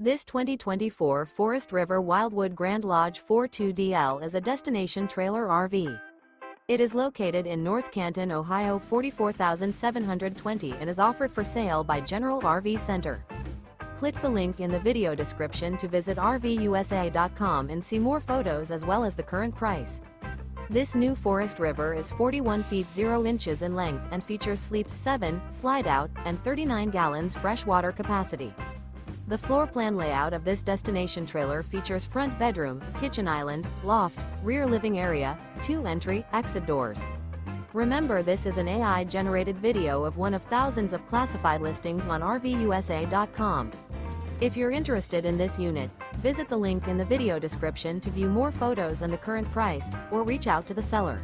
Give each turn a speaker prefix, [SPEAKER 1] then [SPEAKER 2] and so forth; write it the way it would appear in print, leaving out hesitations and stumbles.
[SPEAKER 1] This 2024 Forest River Wildwood Grand Lodge 42DL is a destination trailer RV. It is located in North Canton, Ohio 44720 and is offered for sale by General RV Center. Click the link in the video description to visit RVUSA.com and see more photos as well as the current price. This new Forest River is 41 feet 0 inches in length and features sleeps 7, slide-out, and 39 gallons freshwater capacity. The floor plan layout of this destination trailer features front bedroom, kitchen island, loft, rear living area, 2 entry/exit doors. Remember, this is an AI-generated video of one of thousands of classified listings on RVUSA.com. If you're interested in this unit, visit the link in the video description to view more photos and the current price, or reach out to the seller.